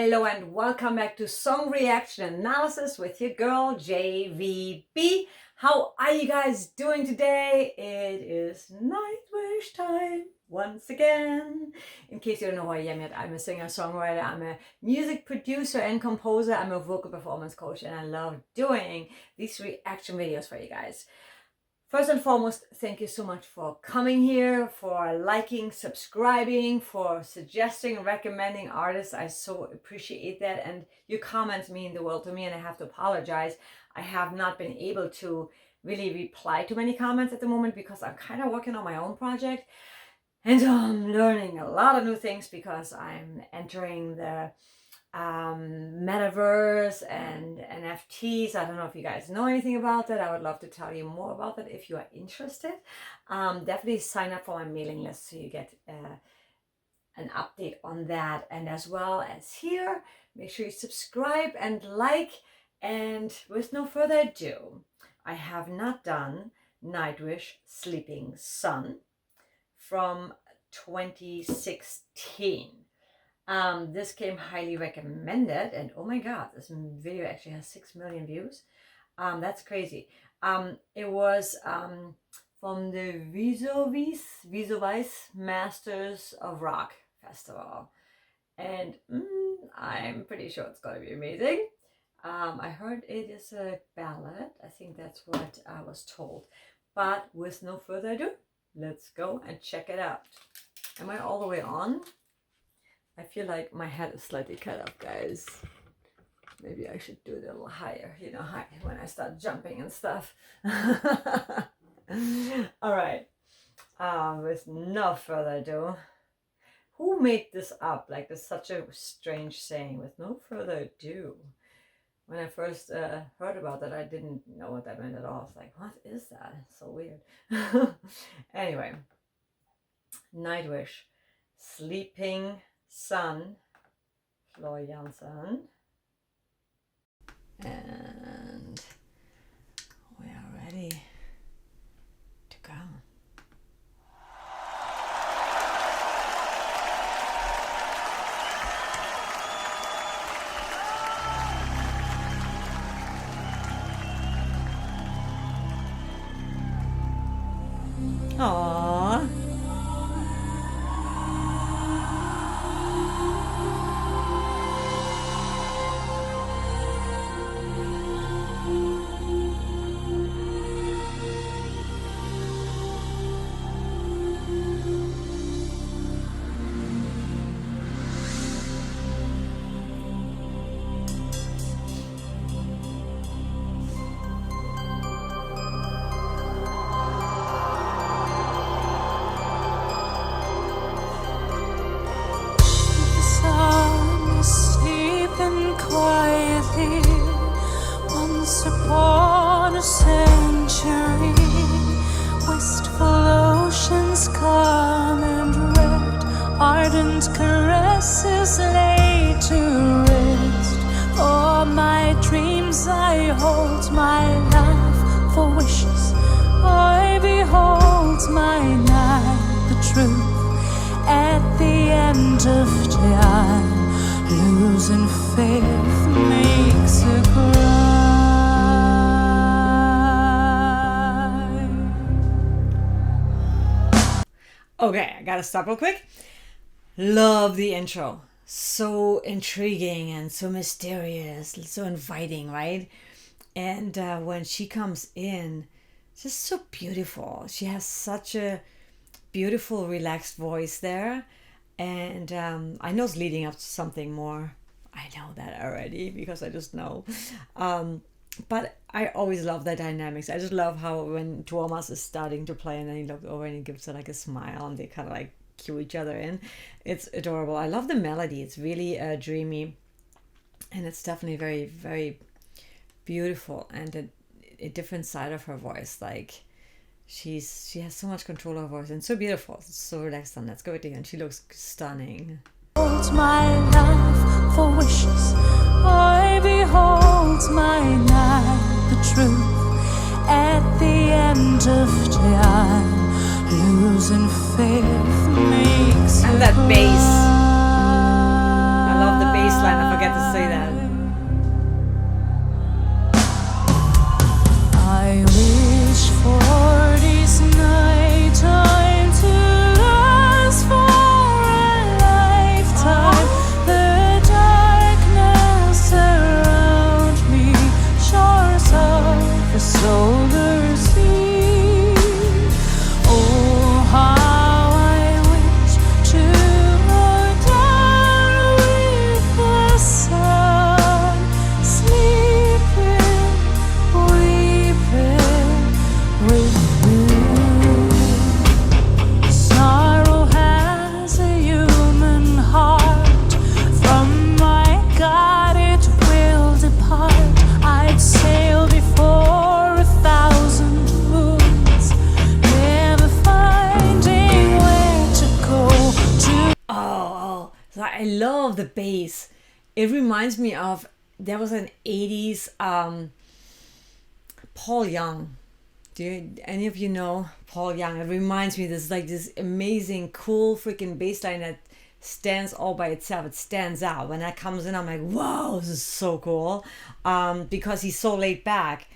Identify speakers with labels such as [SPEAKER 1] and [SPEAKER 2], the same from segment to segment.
[SPEAKER 1] Hello and welcome back to Song Reaction Analysis with your girl JVB. How are you guys doing today? It is Nightwish time once again. In case you don't know who I am yet, I'm a singer-songwriter, I'm a music producer and composer, I'm a vocal performance coach, and I love doing these reaction videos for you guys. First and foremost, thank you so much for coming here, for liking, subscribing, for suggesting, recommending artists. I so appreciate that, and your comments mean the world to me, and I have to apologize. I have not been able to really reply to many comments at the moment because I'm kind of working on my own project, and I'm learning a lot of new things because I'm entering the metaverse and NFTs. I don't know if you guys know anything about that. I would love to tell you more about that if you are interested. Definitely sign up for my mailing list so you get an update on that. And as well as here, make sure you subscribe and like. And with no further ado, I have not done Nightwish Sleeping Sun from 2016. This came highly recommended, and oh my god, this video actually has 6 million views. That's crazy. It was from the Visovice Masters of Rock Festival, and I'm pretty sure it's gonna be amazing. I heard it is a ballad. I think that's what I was told. But with no further ado, let's go and check it out. Am I all the way on? I feel like my head is slightly cut off, guys. Maybe I should do it a little higher, you know, high when I start jumping and stuff. All right. With no further ado, who made this up? Like, there's such a strange saying, with no further ado. When I first heard about that, I didn't know what that meant at all. I was like, what is that? It's so weird. Anyway, Nightwish, Sleeping Sun, Floor Jansen, and we are ready to go. Aww.
[SPEAKER 2] Once upon a century, wistful oceans calm and red, ardent caresses laid to rest. For my dreams I hold, my life for wishes I behold, my night the truth at the end of time. Losing faith makes a cry.
[SPEAKER 1] Okay, I gotta stop real quick. Love the intro. So intriguing and so mysterious, so inviting, right? And when she comes in, just so beautiful. She has such a beautiful, relaxed voice there. And I know it's leading up to something more. I know that already because I just know. But I always love the dynamics. I just love how when Tuomas is starting to play and then he looks over and he gives her like a smile and they kind of like cue each other in. It's adorable. I love the melody. It's really dreamy. And it's definitely very, very beautiful. And a different side of her voice. Like, she has so much control of her voice and so beautiful. It's so relaxed, and let's go with it. And she looks stunning.
[SPEAKER 2] Hold my life for wishes I behold, my night the truth at the end of time. Losing faith makes
[SPEAKER 1] And that bass. I love the bass bass line. I forget to say that.
[SPEAKER 2] I wish for this night time to last for a lifetime. The darkness around me shores of a solar sea. Oh, how I wish to go down with the sun, sleeping, weeping with you. Sorrow has a human heart. From my God it will depart. I'd sail before 1,000 moons, never finding where to go to.
[SPEAKER 1] So I love the bass. It reminds me of, there was an 80s Paul Young. Any of you know Paul Young? It reminds me, this like this amazing, cool freaking bass line that stands all by itself. It stands out. When that comes in, I'm like, whoa, this is so cool. Because he's so laid back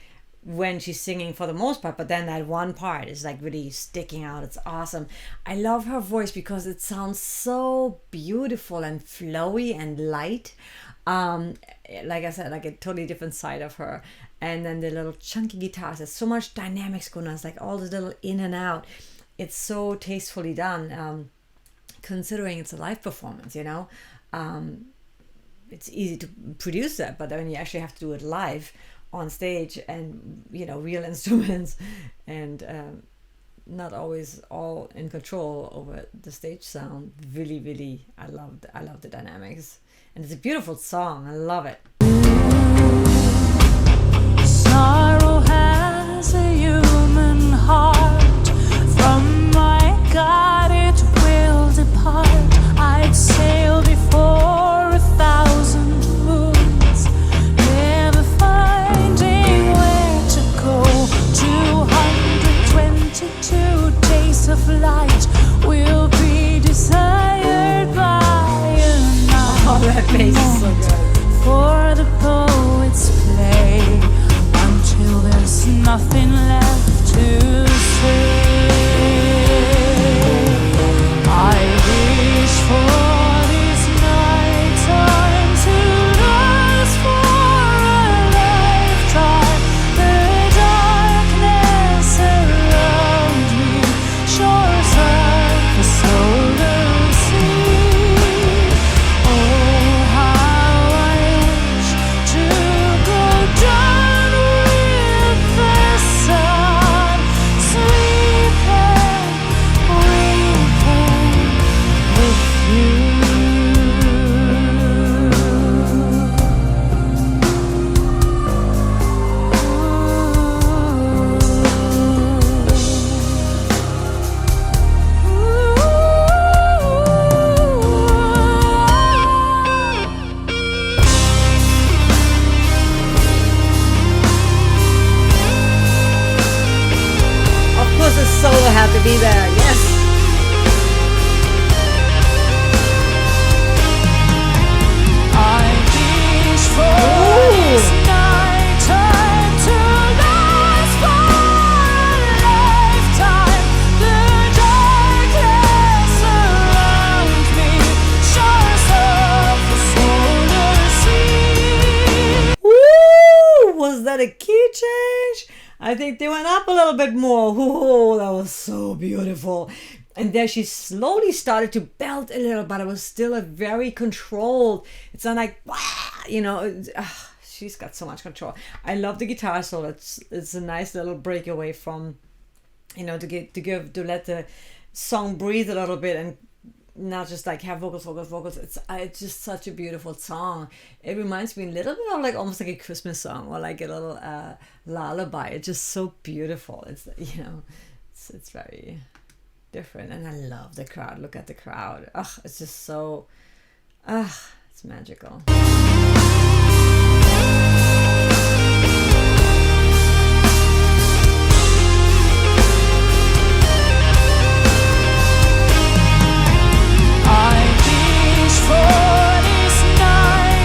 [SPEAKER 1] when she's singing for the most part, but then that one part is like really sticking out. It's awesome. I love her voice because it sounds so beautiful and flowy and light. Like I said, like a totally different side of her. And then the little chunky guitars, there's so much dynamics going on. It's like all the little in and out. It's so tastefully done, considering it's a live performance, you know. It's easy to produce that, but then you actually have to do it live on stage, and you know, real instruments, and not always all in control over the stage sound. Really, I love the dynamics, and it's a beautiful song. I love it.
[SPEAKER 2] Sorrow has a human heart. From my God it will depart. I'd sail before 1,000 moons, never finding where to go. 222 days of light will be desired by a night.
[SPEAKER 1] Oh, that bass is so good.
[SPEAKER 2] For the poets play until there's nothing left to say. I wish for this night time to last for a lifetime. The darkness around me shores of the solar sea. Oh, how I wish to go down with the sun, sleeping, weeping with you.
[SPEAKER 1] Of course, the solo had to be there. Yes.
[SPEAKER 2] I wish for this night time to last for a lifetime. The darkness around me shores of the solar sea.
[SPEAKER 1] Woo! Was that a key change? I think they went up a little bit more. Ooh, that was so beautiful. And there she slowly started to belt a little, but it was still a very controlled. It's not like, wah, you know, she's got so much control. I love the guitar solo. It's a nice little breakaway from, you know, to let the song breathe a little bit and not just like have vocals. It's just such a beautiful song. It reminds me a little bit of like almost like a Christmas song or like a little lullaby. It's just so beautiful. It's, you know, it's very different, and I love the crowd. Look at the crowd. It's just so it's magical.
[SPEAKER 2] I wish for this night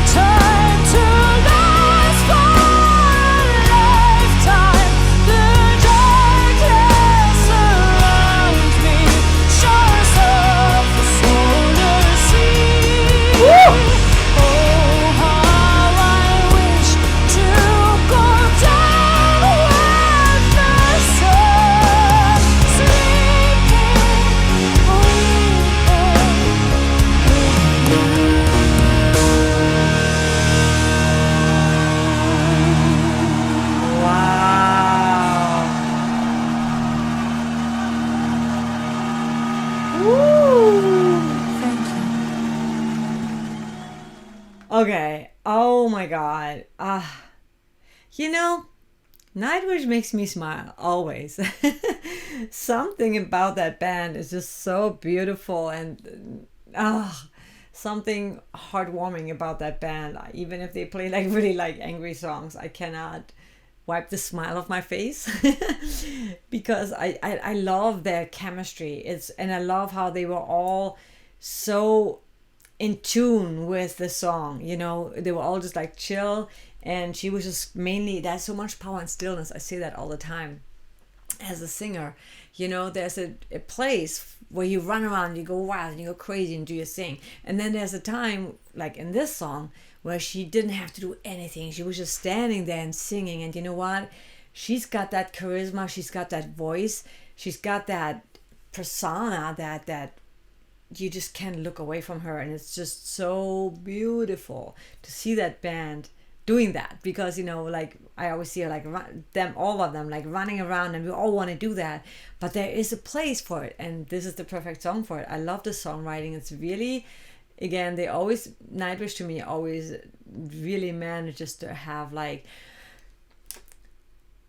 [SPEAKER 1] Okay. Oh my God. You know, Nightwish makes me smile always. Something about that band is just so beautiful and something heartwarming about that band. Even if they play like really like angry songs, I cannot wipe the smile off my face because I love their chemistry. And I love how they were all so in tune with the song. You know, they were all just like chill, and she was just mainly, there's so much power and stillness. I say that all the time as a singer. You know, there's a place where you run around, you go wild, and you go crazy and do your thing. And then there's a time, like in this song, where she didn't have to do anything. She was just standing there and singing. And you know what? She's got that charisma. She's got that voice. She's got that persona that you just can't look away from her. And it's just so beautiful to see that band doing that, because you know, like I always see her like them, all of them like running around, and we all want to do that, but there is a place for it, and this is the perfect song for it. I love the songwriting. It's really, again, they always, Nightwish to me always really manages to have like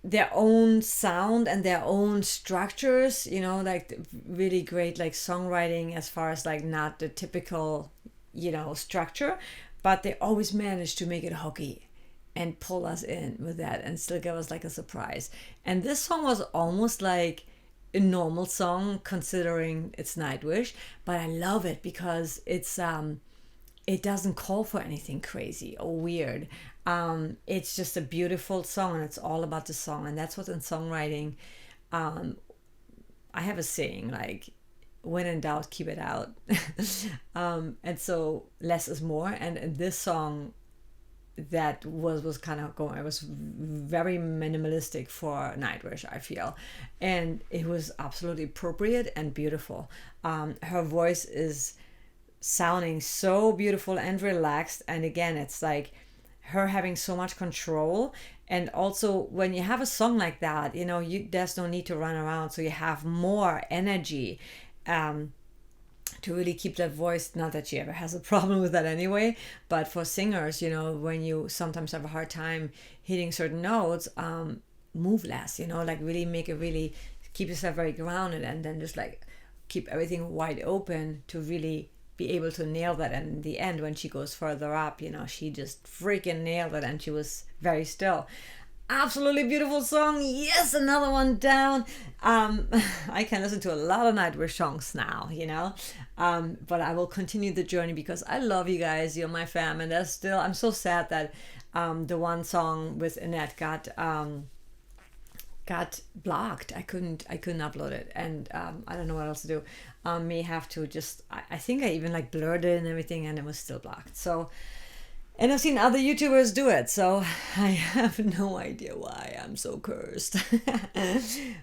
[SPEAKER 1] their own sound and their own structures, you know, like really great like songwriting as far as like not the typical, you know, structure, but they always manage to make it hooky and pull us in with that and still give us like a surprise. And this song was almost like a normal song considering it's Nightwish, but I love it because it's it doesn't call for anything crazy or weird. It's just a beautiful song, and it's all about the song, and that's what in songwriting. I have a saying like, when in doubt, keep it out. And so less is more. And in this song, that was kind of going, it was very minimalistic for Nightwish, I feel, and it was absolutely appropriate and beautiful. Her voice is sounding so beautiful and relaxed, and again, it's like her having so much control. And also when you have a song like that, you know, there's no need to run around, so you have more energy to really keep that voice. Not that she ever has a problem with that anyway, but for singers, you know, when you sometimes have a hard time hitting certain notes, move less, you know, like really make it, really keep yourself very grounded, and then just like keep everything wide open to really be able to nail that. And in the end, when she goes further up, you know, she just freaking nailed it, and she was very still. Absolutely beautiful song. Yes, another one down. I can listen to a lot of Nightwish songs now, you know, but I will continue the journey because I love you guys. You're my fam, and there's still, I'm so sad that the one song with Annette got blocked. I couldn't upload it, and I don't know what else to do. May have to just, I think I even like blurred it and everything, and it was still blocked. So, and I've seen other YouTubers do it, so I have no idea why I'm so cursed.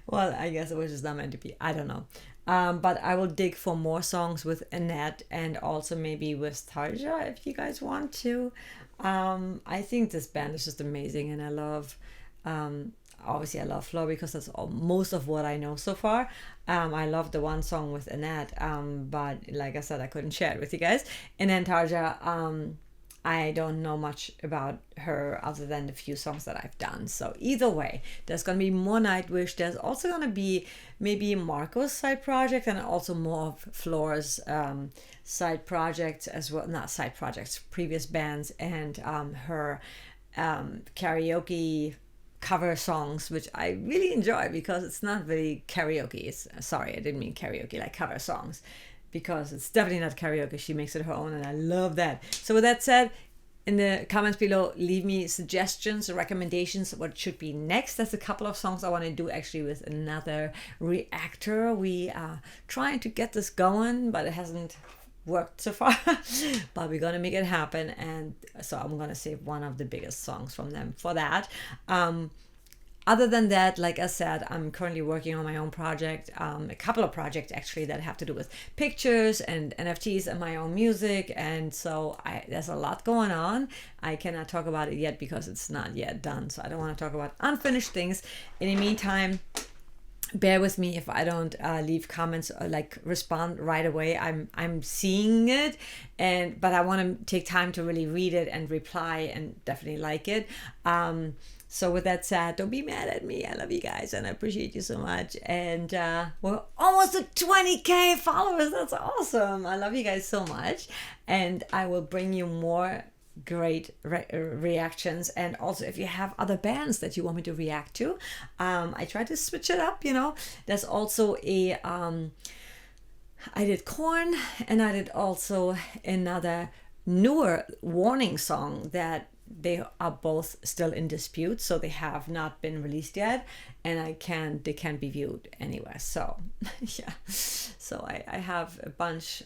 [SPEAKER 1] Well, I guess it was just not meant to be. I don't know. But I will dig for more songs with Annette, and also maybe with Tarja if you guys want to. I think this band is just amazing, and I love, obviously I love Flo because that's most of what I know so far. I love the one song with Annette, but like I said, I couldn't share it with you guys. And then Tarja, I don't know much about her other than the few songs that I've done. So either way, there's going to be more Nightwish. There's also going to be maybe Marco's side project, and also more of Flora's side projects as well. Not side projects, previous bands, and her karaoke cover songs, which I really enjoy because it's not really karaoke. Sorry, I didn't mean karaoke, like cover songs, because it's definitely not karaoke. She makes it her own, and I love that. So with that said, in the comments below, leave me suggestions or recommendations what should be next. There's a couple of songs I want to do actually with another reactor. We are trying to get this going, but it hasn't worked so far. But we're gonna make it happen, and so I'm gonna save one of the biggest songs from them for that. Other than that, like I said, I'm currently working on my own project, a couple of projects actually that have to do with pictures and NFTs and my own music, and so there's a lot going on. I cannot talk about it yet because it's not yet done, so I don't want to talk about unfinished things. In the meantime, bear with me if I don't leave comments or like respond right away. I'm seeing it, but I want to take time to really read it and reply and definitely like it. So with that said, don't be mad at me. I love you guys and I appreciate you so much. And we're almost at 20K followers. That's awesome. I love you guys so much. And I will bring you more great reactions. And also, if you have other bands that you want me to react to, I try to switch it up. There's also I did Korn, and I did also another newer Warning song that they are both still in dispute, so they have not been released yet, and they can be viewed anywhere. So yeah, so I have a bunch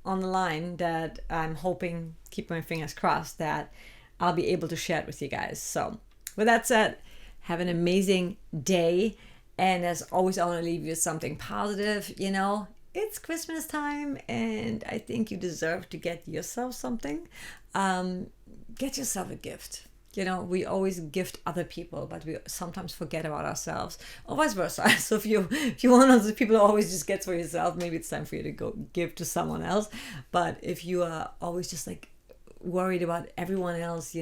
[SPEAKER 1] on the line that I'm hoping, keep my fingers crossed, that I'll be able to share it with you guys. So with that said, have an amazing day. And as always, I want to leave you with something positive. It's Christmas time, and I think you deserve to get yourself something. Get yourself a gift. We always gift other people, but we sometimes forget about ourselves, or vice versa. So if you want other people to always just get for yourself, maybe it's time for you to go give to someone else. But if you are always just like worried about everyone else,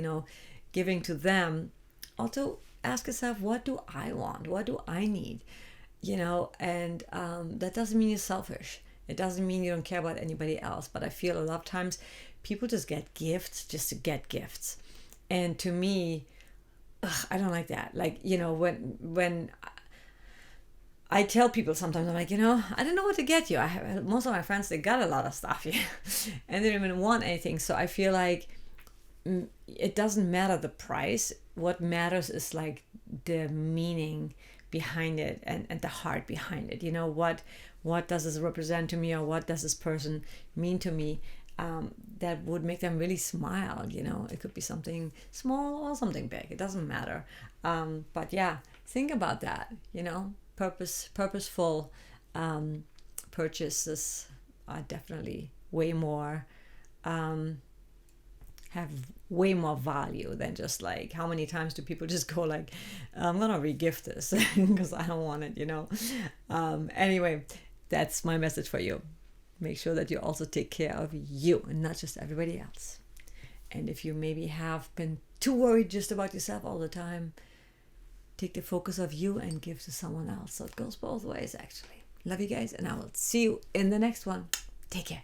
[SPEAKER 1] giving to them, also ask yourself, what do I want? What do I need? And that doesn't mean you're selfish. It doesn't mean you don't care about anybody else. But I feel a lot of times people just get gifts just to get gifts. And to me, I don't like that. Like, when I tell people sometimes, I'm like, I don't know what to get you. Most of my friends, they got a lot of stuff, and they don't even want anything. So I feel like it doesn't matter the price. What matters is like the meaning behind it and the heart behind it. What does this represent to me, or what does this person mean to me? That would make them really smile. It could be something small or something big. It doesn't matter. But yeah, think about that. Purposeful purchases are definitely way more, have way more value than just like, how many times do people just go like, I'm gonna re-gift this because I don't want it. Anyway, that's my message for you. Make sure that you also take care of you and not just everybody else. And if you maybe have been too worried just about yourself all the time, take the focus of you and give to someone else. So it goes both ways, actually. Love you guys, and I will see you in the next one. Take care.